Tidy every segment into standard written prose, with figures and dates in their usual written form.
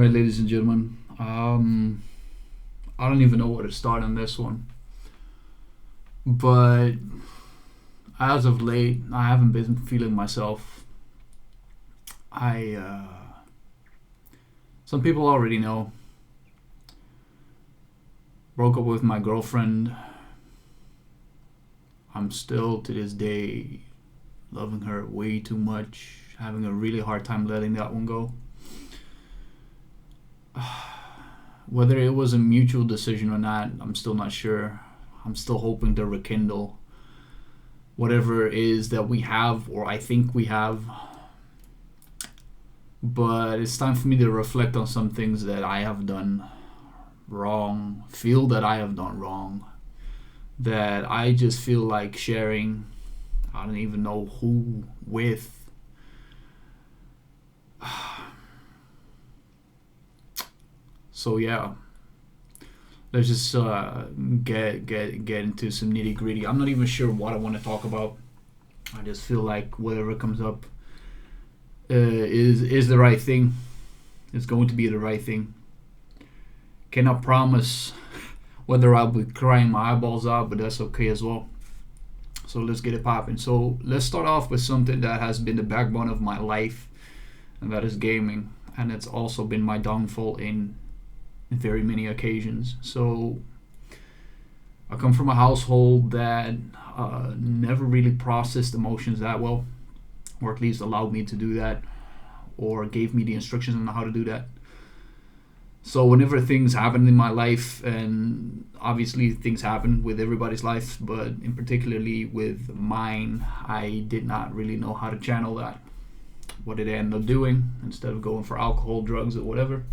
Right, ladies and gentlemen. I don't even know where to start on this one, but as of late, I haven't been feeling myself. I Some people already know. Broke up with my girlfriend. I'm still to this day loving her way too much. Having a really hard time letting that one go. Whether it was a mutual decision or not, I'm still not sure. I'm still hoping to rekindle whatever it is that we have, or I think we have. But it's time for me to reflect on some things that I have done wrong, feel that I have done wrong, that I just feel like sharing. I don't even know who with. So yeah, let's just get into some nitty gritty. I'm not even sure what I want to talk about. I just feel like whatever comes up is the right thing. It's going to be the right thing. Cannot promise whether I'll be crying my eyeballs out, but that's okay as well. So let's get it popping. So let's start off with something that has been the backbone of my life, and that is gaming. And it's also been my downfall in very many occasions. So I come from a household that never really processed emotions that well, or at least allowed me to do that, or gave me the instructions on how to do that. So whenever things happen in my life, and obviously things happen with everybody's life, but in particularly with mine, I did not really know how to channel that. What did I end up doing? Instead of going for alcohol, drugs, or whatever,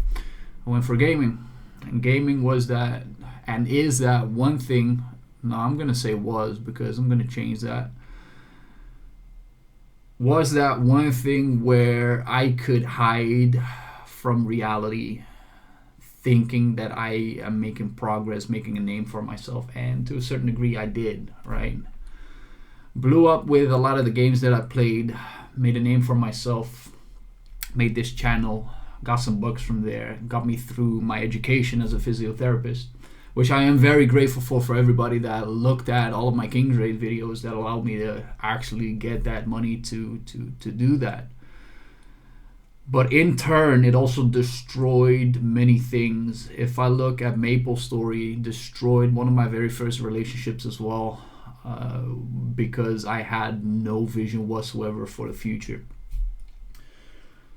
I went for gaming. And gaming was that, and is that one thing. No, I'm going to say was, because I'm going to change that. Was that one thing where I could hide from reality, thinking that I am making progress, making a name for myself. And to a certain degree, I did, right? Blew up with a lot of the games that I played, made a name for myself, made this channel, got some bucks from there, got me through my education as a physiotherapist, which I am very grateful for everybody that looked at all of my Kingsraid videos that allowed me to actually get that money to do that. But in turn, it also destroyed many things. If I look at MapleStory, destroyed one of my very first relationships as well, because I had no vision whatsoever for the future.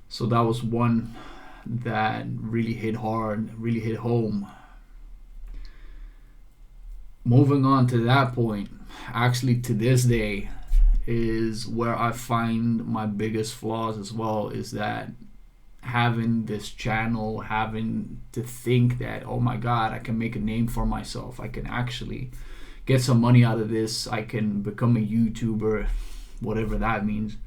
So that was one that really hit hard, really hit home. Moving on to that point, actually to this day, is where I find my biggest flaws as well, is that having this channel, having to think that, oh my god, I can make a name for myself, I can actually get some money out of this, I can become a YouTuber, whatever that means,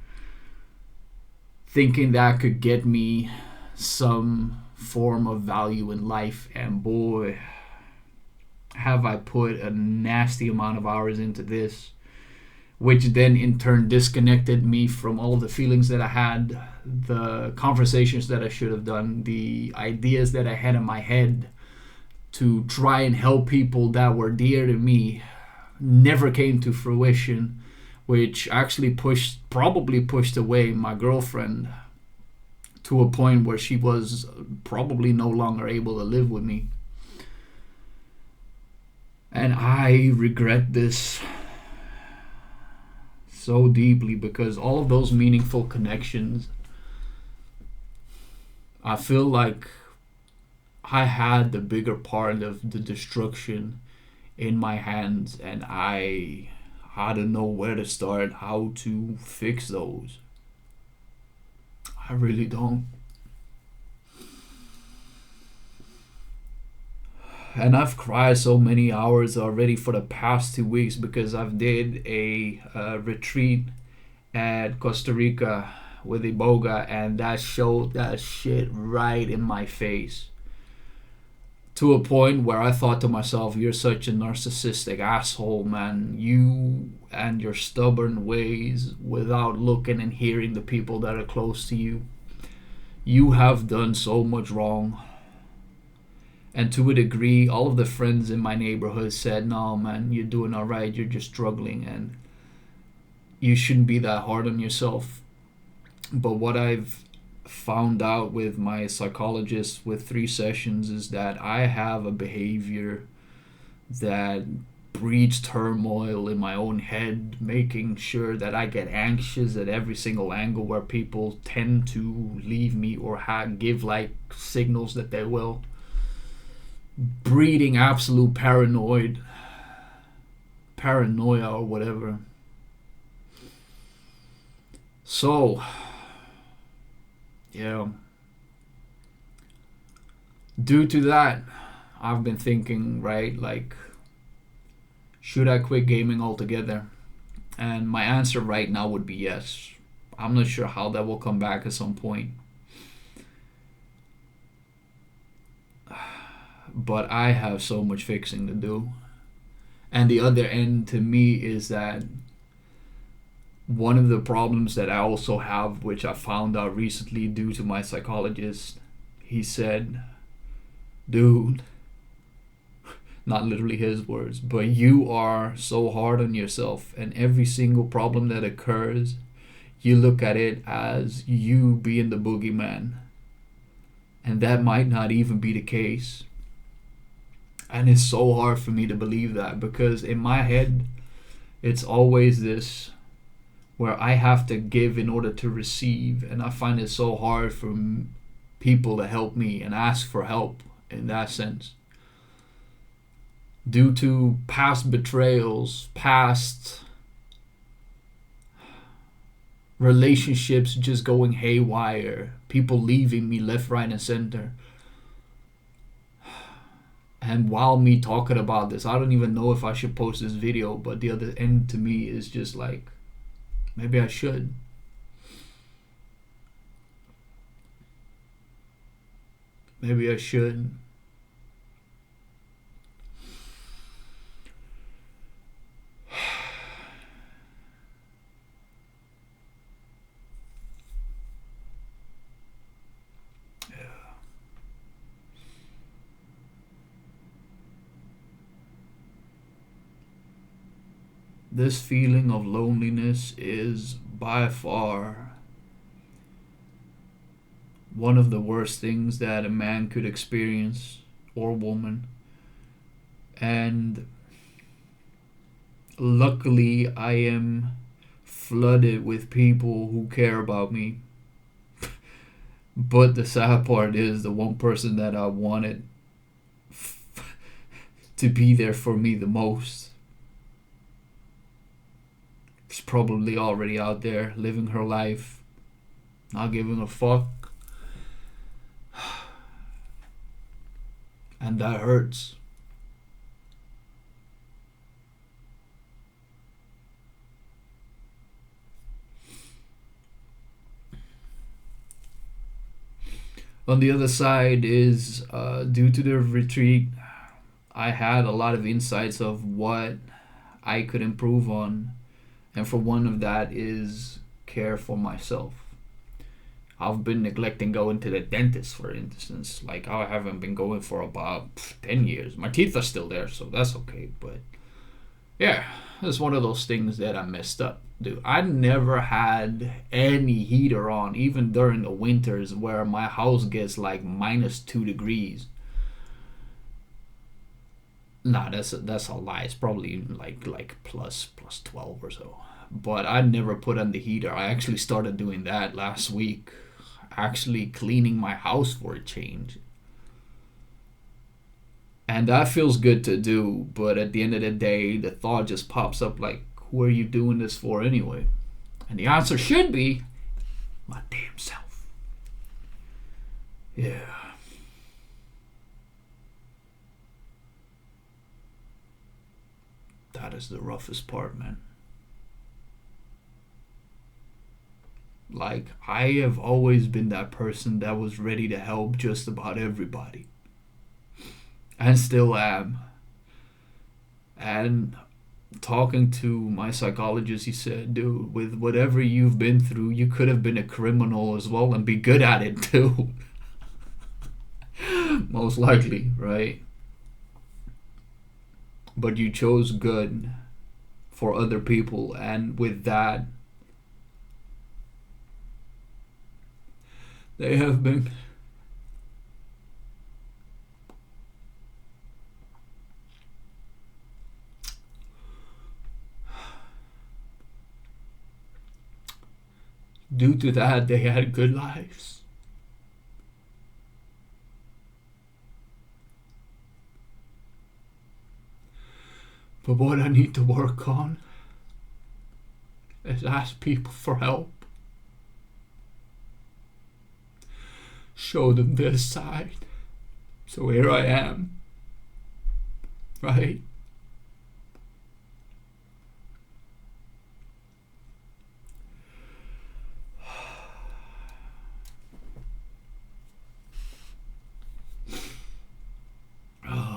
thinking that could get me some form of value in life. And boy, have I put a nasty amount of hours into this, which then in turn disconnected me from all of the feelings that I had, the conversations that I should have done, the ideas that I had in my head to try and help people that were dear to me, never came to fruition, which actually probably pushed away my girlfriend to a point where she was probably no longer able to live with me. And I regret this so deeply, because all of those meaningful connections, I feel like I had the bigger part of the destruction in my hands, and I don't know where to start, how to fix those. I really don't. And I've cried so many hours already for the past 2 weeks, because I've did a retreat at Costa Rica with Iboga, and that showed that shit right in my face. To a point where I thought to myself, you're such a narcissistic asshole, man. You and your stubborn ways, without looking and hearing the people that are close to you. You have done so much wrong. And to a degree, all of the friends in my neighborhood said, no, man, you're doing all right. You're just struggling and you shouldn't be that hard on yourself. But what I've found out with my psychologist with 3 sessions is that I have a behavior that breeds turmoil in my own head, making sure that I get anxious at every single angle where people tend to leave me or give like signals that they will. Breeding absolute paranoia or whatever. So, yeah. Due to that, I've been thinking, right, like, should I quit gaming altogether? And my answer right now would be yes. I'm not sure how that will come back at some point. But I have so much fixing to do. And the other end to me is that one of the problems that I also have, which I found out recently due to my psychologist, he said, dude, not literally his words, but you are so hard on yourself, and every single problem that occurs, you look at it as you being the boogeyman. And that might not even be the case. And it's so hard for me to believe that, because in my head, it's always this where I have to give in order to receive. And I find it so hard for people to help me and ask for help in that sense. Due to past betrayals, past relationships just going haywire, people leaving me left, right, and center. And while me talking about this, I don't even know if I should post this video, but the other end to me is just like, maybe I should. Maybe I should. This feeling of loneliness is by far one of the worst things that a man could experience, or woman. And luckily, I am flooded with people who care about me. But the sad part is, the one person that I wanted to be there for me the most is probably already out there living her life, not giving a fuck. And that hurts. On the other side is, due to the retreat, I had a lot of insights of what I could improve on. And for one of that is care for myself. I've been neglecting going to the dentist, for instance. Like, I haven't been going for about 10 years. My teeth are still there, so that's okay. But yeah, it's one of those things that I messed up. Dude, I never had any heater on, even during the winters where my house gets like -2 degrees. Nah, that's a lie. It's probably like plus 12 or so. But I never put on the heater. I actually started doing that last week. Actually cleaning my house for a change. And that feels good to do, but at the end of the day, the thought just pops up like, who are you doing this for anyway? And the answer should be, my damn self. Yeah. That is the roughest part, man. Like, I have always been that person that was ready to help just about everybody. And still am. And talking to my psychologist, he said, dude, with whatever you've been through, you could have been a criminal as well and be good at it too. Most likely, right? But you chose good for other people, and with that, they have been due to that, they had good lives. But what I need to work on is ask people for help. Show them this side. So here I am. Right?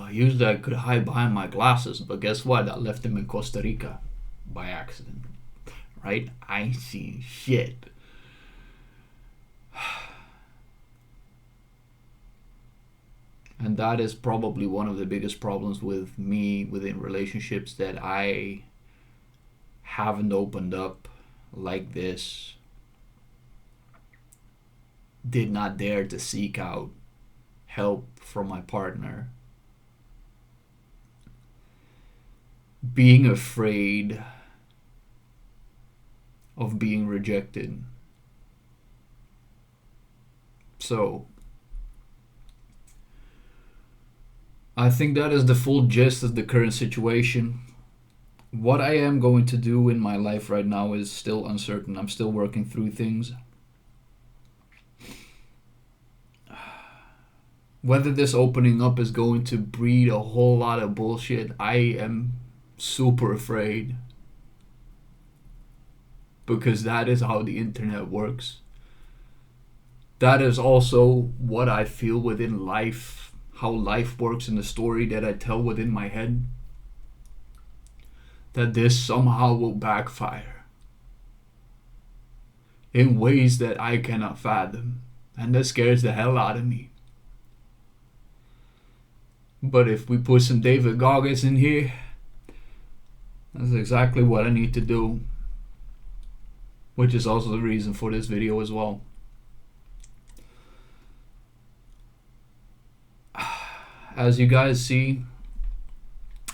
Usually I could hide behind my glasses, but guess what? I left them in Costa Rica by accident. Right? I ain't seen shit. And that is probably one of the biggest problems with me within relationships, that I haven't opened up like this. Did not dare to seek out help from my partner. Being afraid of being rejected. So, I think that is the full gist of the current situation. What I am going to do in my life right now is still uncertain. I'm still working through things. Whether this opening up is going to breed a whole lot of bullshit, I am super afraid. Because that is how the internet works. That is also what I feel within life, how life works in the story that I tell within my head. That this somehow will backfire in ways that I cannot fathom. And that scares the hell out of me. But if we put some David Goggins in here, that's exactly what I need to do. Which is also the reason for this video as well. As you guys see,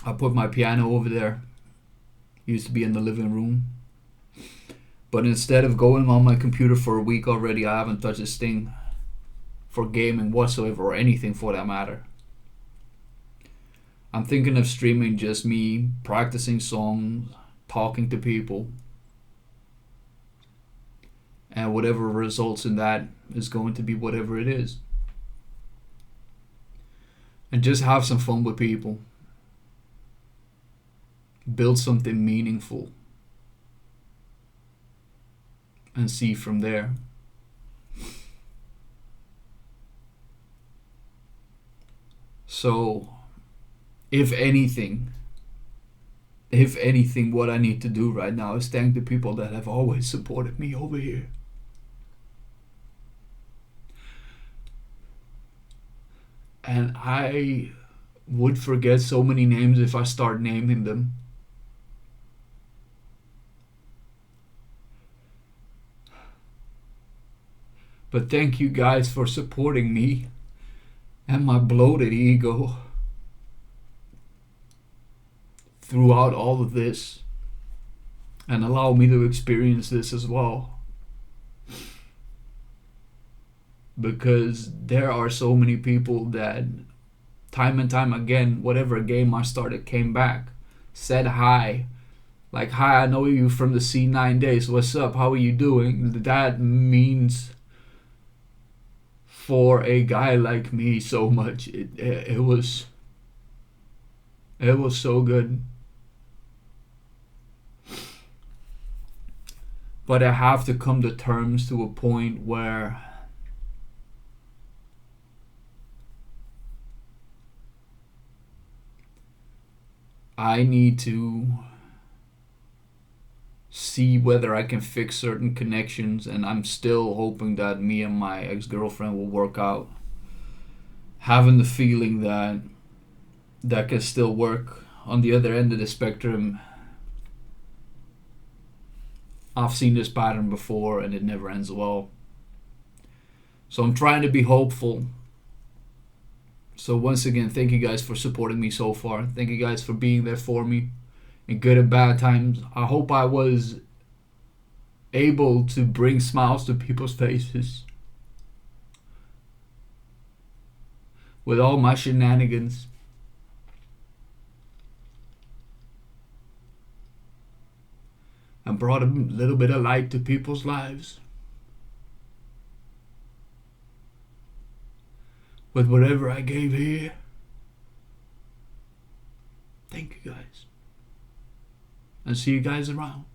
I put my piano over there. Used to be in the living room. But instead of going on my computer for a week already, I haven't touched this thing for gaming whatsoever, or anything for that matter. I'm thinking of streaming just me practicing songs, talking to people. And whatever results in that is going to be whatever it is. And just have some fun with people. Build something meaningful. And see from there. So, if anything, what I need to do right now is thank the people that have always supported me over here. And I would forget so many names if I start naming them. But thank you guys for supporting me and my bloated ego throughout all of this, and allow me to experience this as well. Because there are so many people that time and time again, whatever game I started came back, said hi. Like, hi, I know you from the C9 days. What's up? How are you doing? That means for a guy like me so much. It was so good. But I have to come to terms to a point where I need to see whether I can fix certain connections, and I'm still hoping that me and my ex-girlfriend will work out. Having the feeling that that can still work. On the other end of the spectrum, I've seen this pattern before and it never ends well. So I'm trying to be hopeful. So once again, thank you guys for supporting me so far. Thank you guys for being there for me in good and bad times. I hope I was able to bring smiles to people's faces with all my shenanigans. And brought a little bit of light to people's lives with whatever I gave here. Thank you guys. And see you guys around.